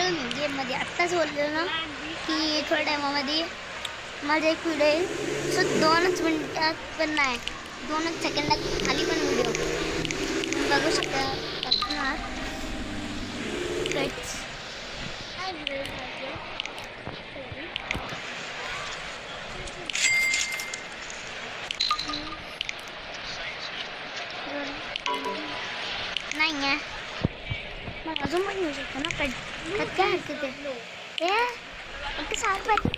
गेममध्ये आत्ताच बोललो ना की थोड्या टायमामध्ये माझा एक व्हिडिओ येईल. सो 2च मिनिटात पण नाही, 2च सेकंदात खाली पण व्हिडिओ बघू शकता. नाही आहे मग अजून पण येऊ शकतो ना. त्यात काय हरकत आहे. फक्त 7 पाहिजे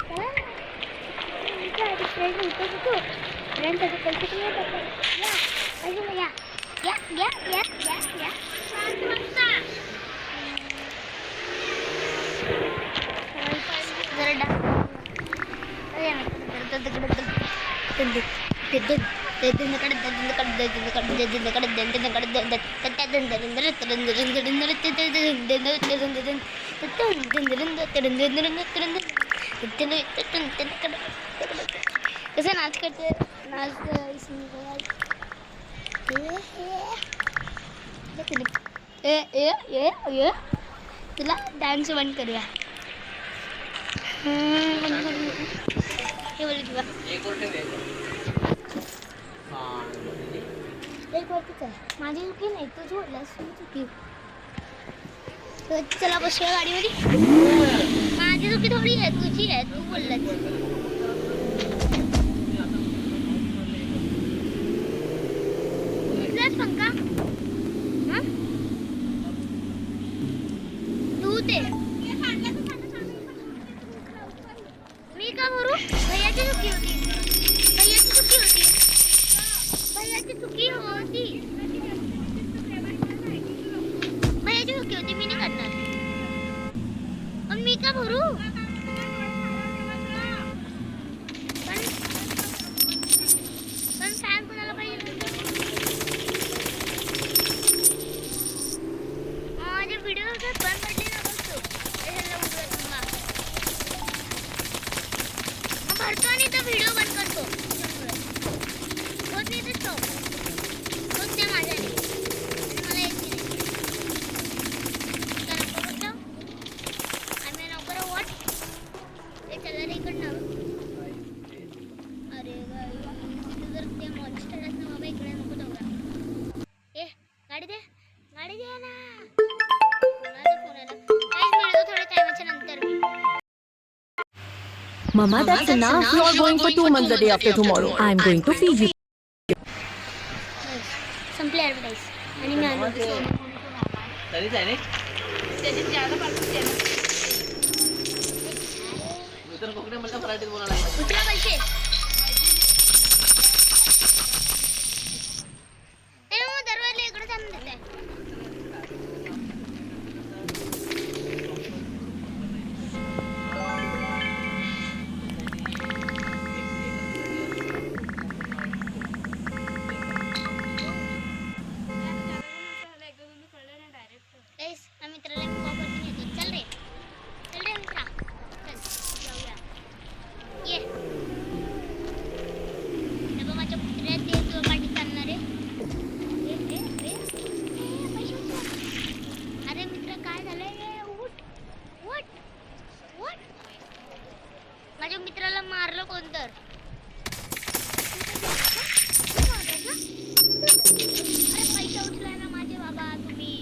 कसं नाच करते. नाच तुला डान्स बंद करूया. हे बोल किंवा एक वरतीच आहे. माझी चुकी नाही, तू जोडलास चुकी. चला बसूया गाडीमध्ये. माझी चुकी थोडी आहे, तुझी आहे. तू बोललास पंखा. तू ते मी का भरू. भैयाची चुकी होती. भैयाची चुकी होती. भैयाची चुकी होती. भैयाची चुकी होती. मी नाही करणार. पण मी का भरू. पण फॅन कोणाला पाहिजे. माझे व्हिडिओ बंद पडले ना बघतो. भरतो आणि तो व्हिडिओ बंद करतो. होत नाही तर स्टॉप होत नाही माझ्याने. मला येत नाही. आम्ही नोकर वॉट ते चला रे इकडनं. अरे जर ते मॉन्स्टर असं बाबा इकडे नको तेवढा. ए गाडी दे ना. कोणाचा फोन आला. काहीच मिळतो थोड्या टायमाच्या नंतर. Mama, that's enough. You are going for 2 months the day after tomorrow. I am going to Fiji. संपले ॲडव्हर्टाईज आणि मी आलो. तरीच आहे त्याची ज्यादा पाठवते ना. मी तर कोकणी म्हणलं मराठीत बोलायला लागला. कुठला पैसे दरवाजा इकडे थांबून देत आहे. मित्राला चल रे मित्रा चल जाऊया. ये माझ्या कुत्र्या ते तुझ्या पाठी चालणार आहे. अरे मित्र काय झालंय. उठ माझ्या मित्राला मारलं कोणतर. अरे पैसे उचलाय ना माझे बाबा तुम्ही.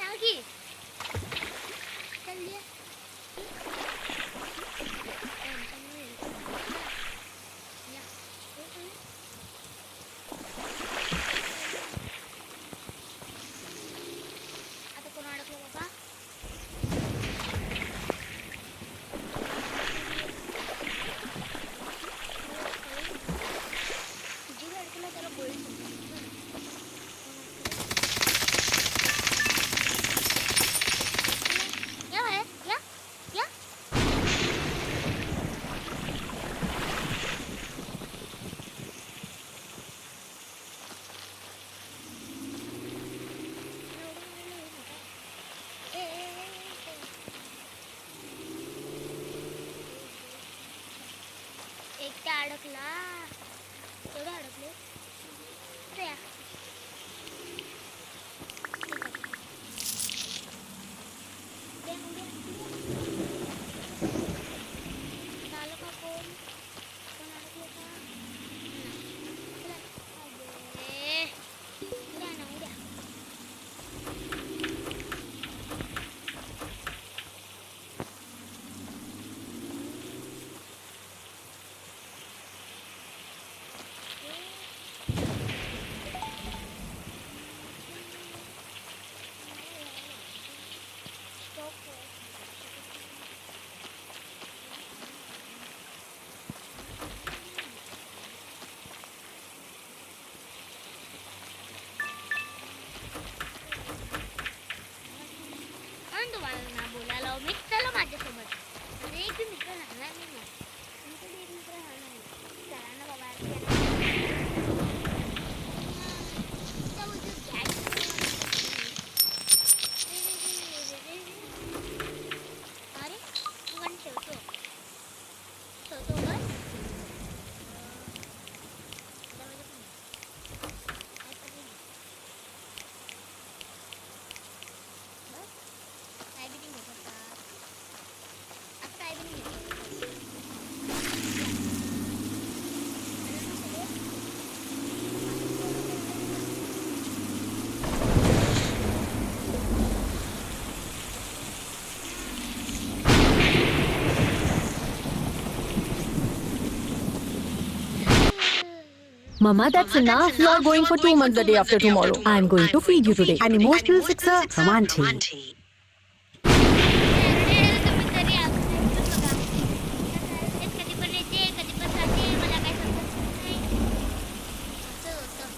या की चल ये या आता कोण अडकलो बाबा जी अडकला त्याला गोळी या बाहेर या या एक त्या अडकला तेवढं अडकले त्या झालं का कोण कोण अडकले का चला अरे उड्या ना उड्या म्हणून तुम्हाला ना बोलायला मी चला माझ्यासोबत म्हणजे एक मित्र राहणार नाही मग तुमच्याकडे एक मित्र राहणार नाही चला ना बाबा अरे तू पण ठेवतो ठेवतो बस काय बी नाही घेत आता आता काय बी नाही घेत Mama, that's enough. You are going for 2 months the day after tomorrow. I'm going to feed you today. An emotional fixer from Auntie. तुम्ही तरी बघा कधी पण येते कधी पण जाते मला काय समजत नाही असं होतं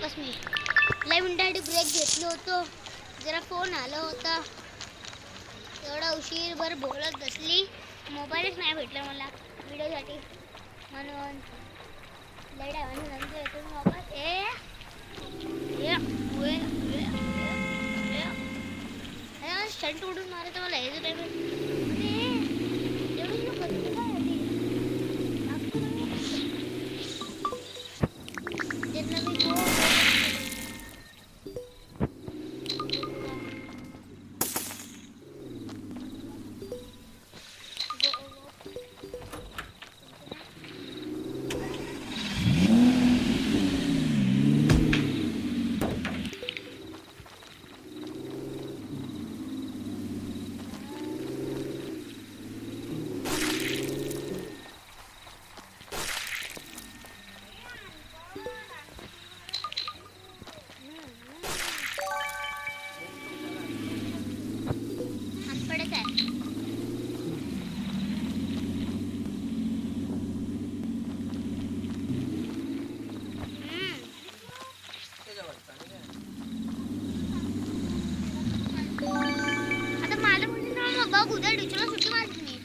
वापस मी लय मिनिटासाठी ब्रेक घेतलो होतो, जरा फोन आला होता, एवढा उशीरभर बोलत बसली, मोबाईलच नाही भेटला मला व्हिडिओसाठी, म्हणून लय टायमाने नंतर येतो मी वापस. स्टंट उडून मारायचं मला यायचं टाइम पडत आहे. आता मला म्हणजे ना बघ उद्या टीचरला सुट्टी मारली मी.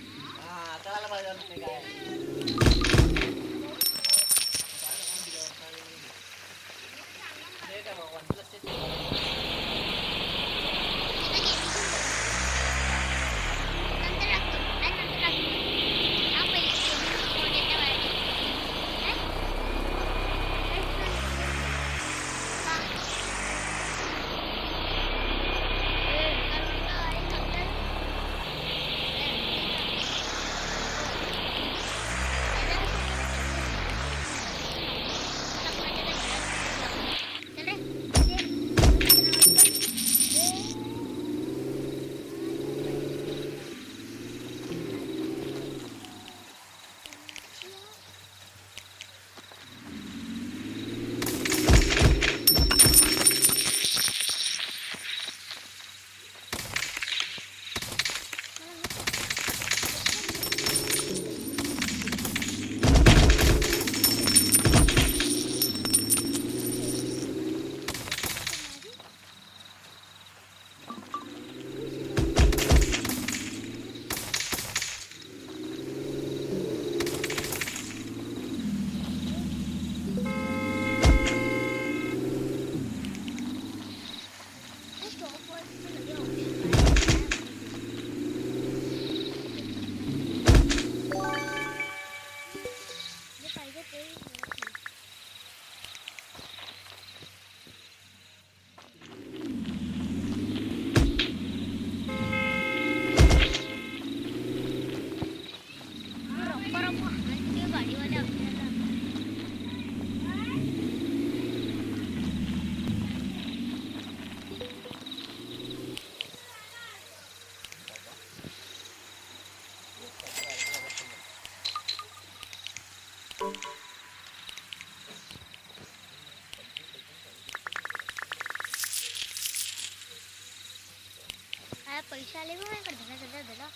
पैसे आले मग माझ्याकडे धला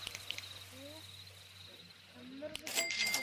100 रुपये.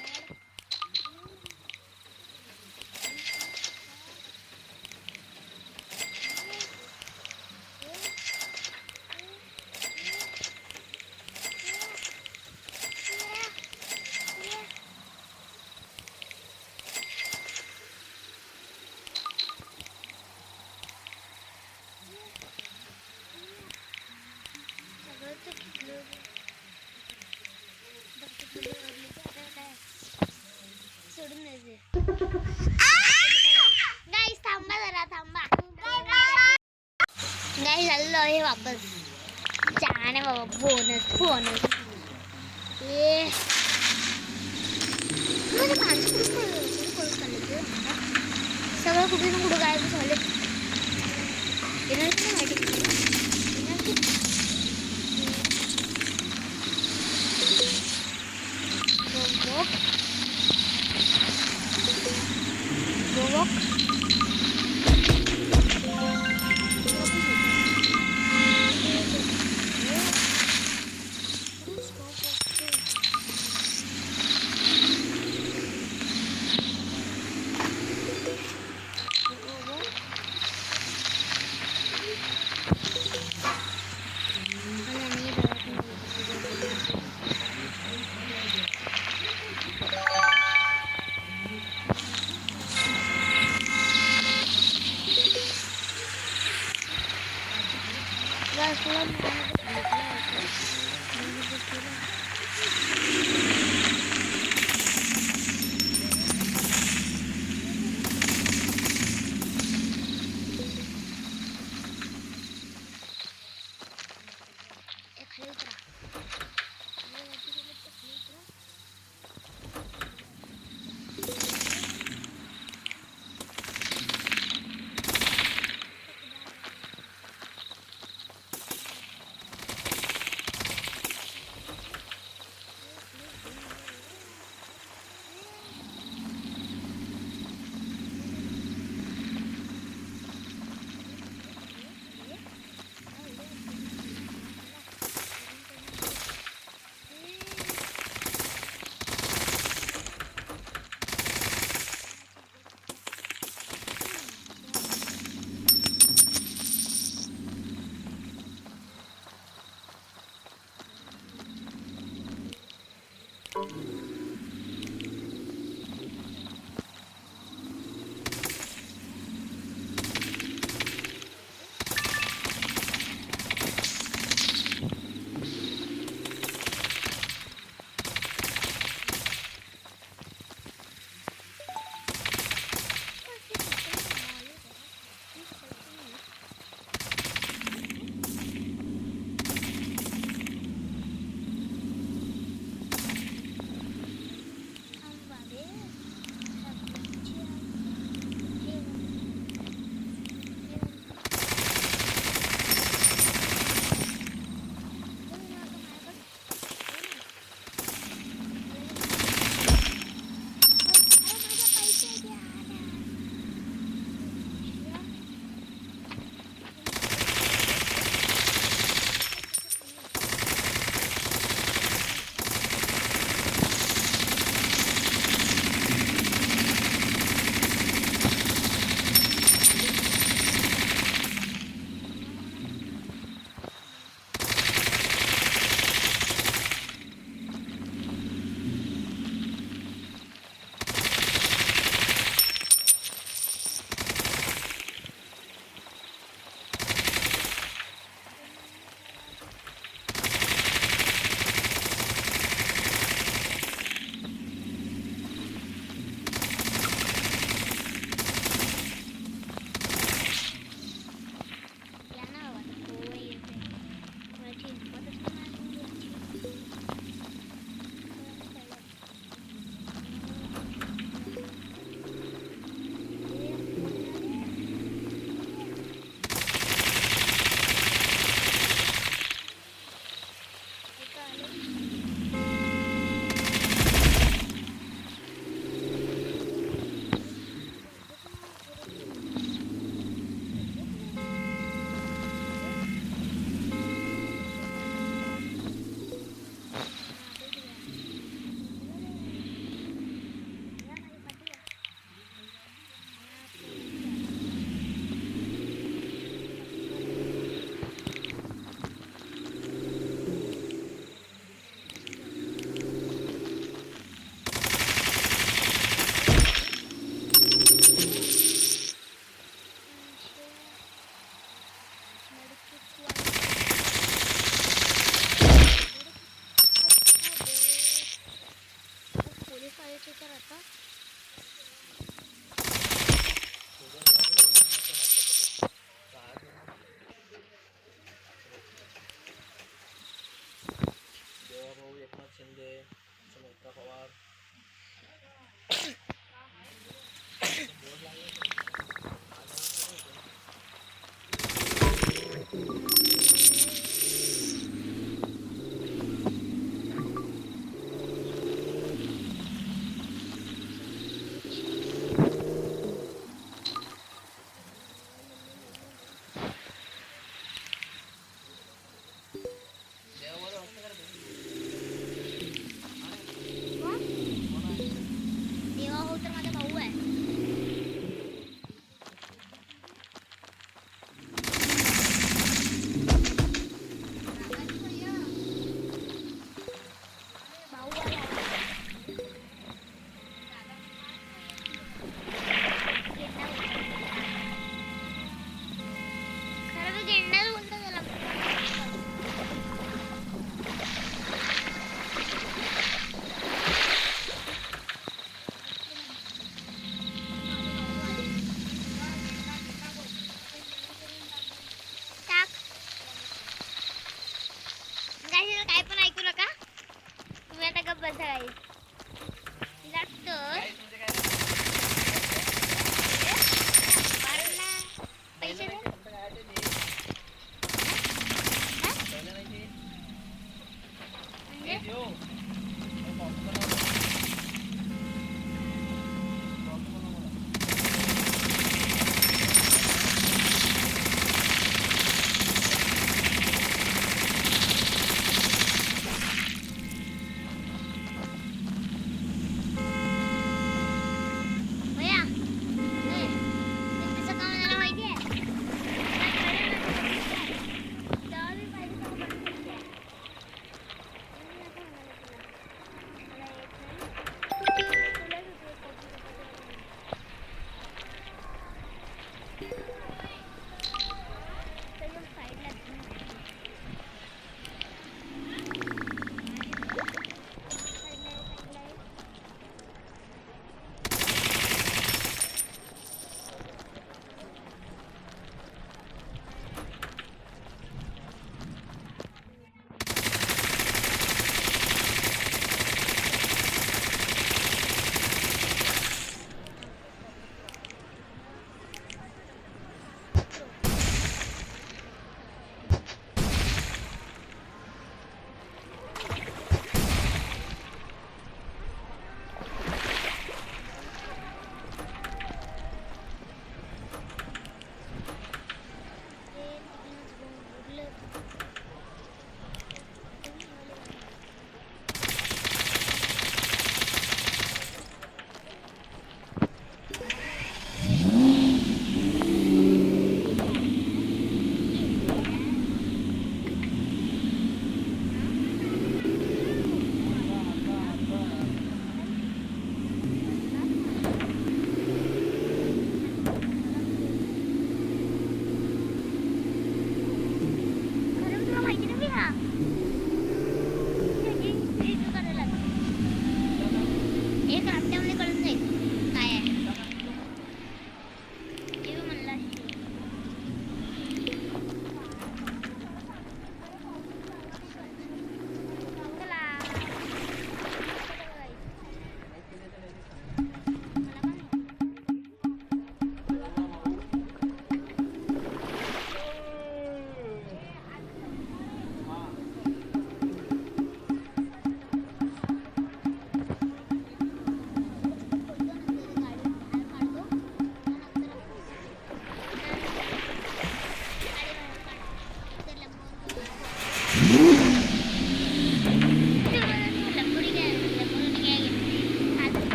गाइस थांबा जरा थांबा. गाइस आलो आहे वापस. छान आहे बाबा बोनस ये म्हणजे माणसं कुठे चालले सगळं कुठे ना कुठं गायब झाले. येणार माहिती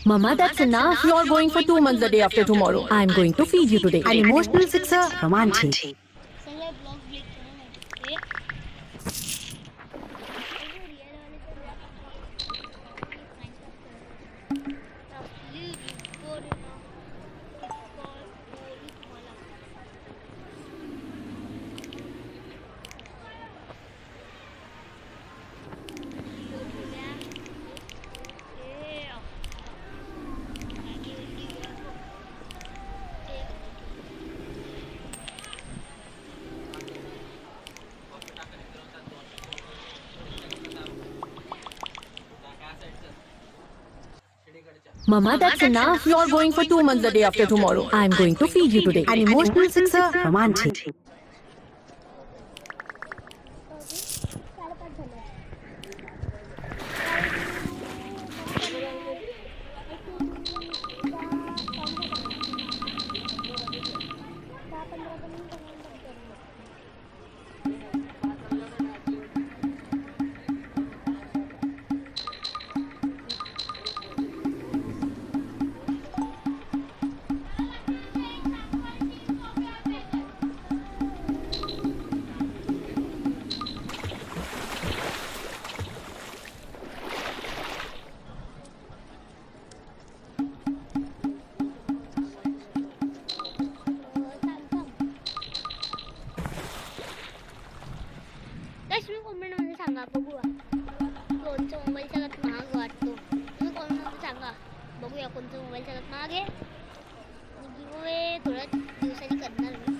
Mama, that's enough. You're going for 2 months the day after tomorrow. I'm going to feed you today. An emotional sixer from Auntie. सगळे ब्लॉग क्लिक करून आहे. Mama, that's enough. You're going for 2 months the day after tomorrow. I'm going to feed you today. An emotional sixer from Auntie. तुम्ही कॉमेंटमध्ये सांगा बघूया कोणचा mobile सगळ्यात महाग वाटतो. तुम्ही कॉमेंटमध्ये सांगा बघूया कोणता मोबाईल सगळ्यात महाग आहे. गिव्हअवे थोड्या दिवसांनी करणार मी.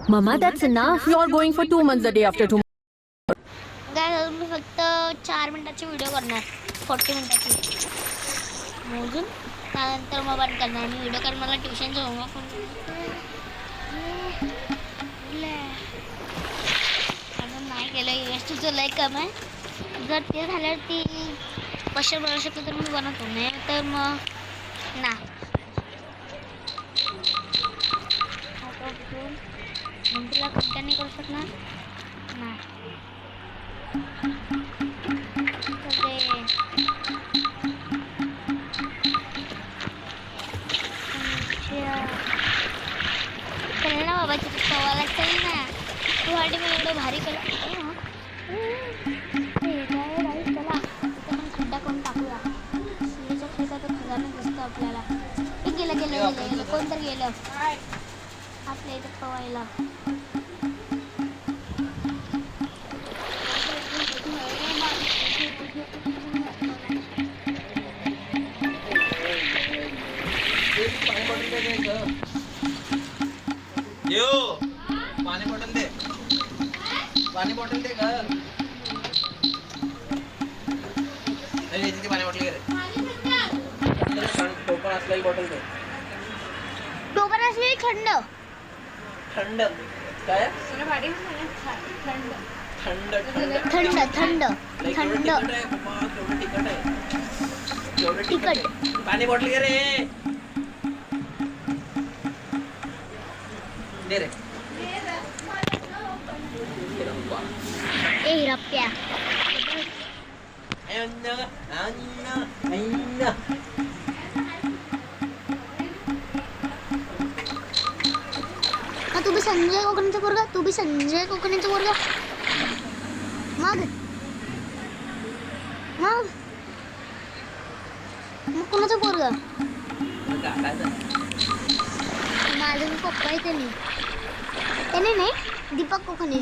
Mama, that's enough. You're going for 2 months the day after tomorrow. काय मी फक्त 4 मिनिटाची व्हिडिओ करणार 40 मिनिटाची मोजून त्यानंतर मग बंद करणार आणि व्हिडिओ कारण मला ट्युशनचं होमवर्क अजून नाही केलं यश तुझं लय कम आहे जर ते झाल्यावर ती क्वेश्चन बनवू शकतो तर मी बनवतो नाही तर मग ना तुला कंटेंट नाही करू शकणार नाही चल ना बाबा तिथे पवायला चल ना तू वाटी मी एवढं भारी केलं चला तिथं पण खड्डा करून टाकूया शिलेच्या खेळचा तो खजाना दिसतो आपल्याला हे गेलं कोणतरी गेलं आपल्या इथे पवायला पाणी बॉटल दे ग ती पाणी बॉटल घे टोपण असलेली बॉटल दे टोपण असलेली थंड थंड काय थंड थंड थंड थंड तिखट पाणी बॉटल घे रे दे रे ए हिरप्प्या तू बी संजय कोकणीचा पोरगा तू बी संजय कोकणीचा पोरगा मग मग मग कोणाचा पोरगा माझा पप्पा आहे त्याने नाही दीपक कोकणे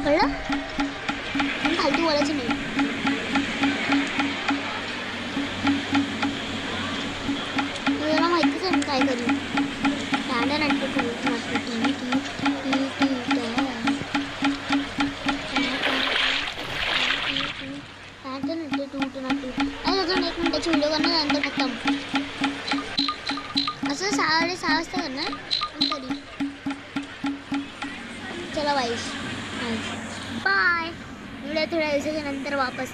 कळलं पण फालतू बोलायचं नाही तुला माहितीच आहे मी काय करू दांडा नाटक अजून 1 मिनिटाची व्हिडिओ करणार नंतर खतम असं 6:30 वाजता करणार पण तरी चला बाय व्हिडिओ थोड्या दिवसाच्या नंतर वापस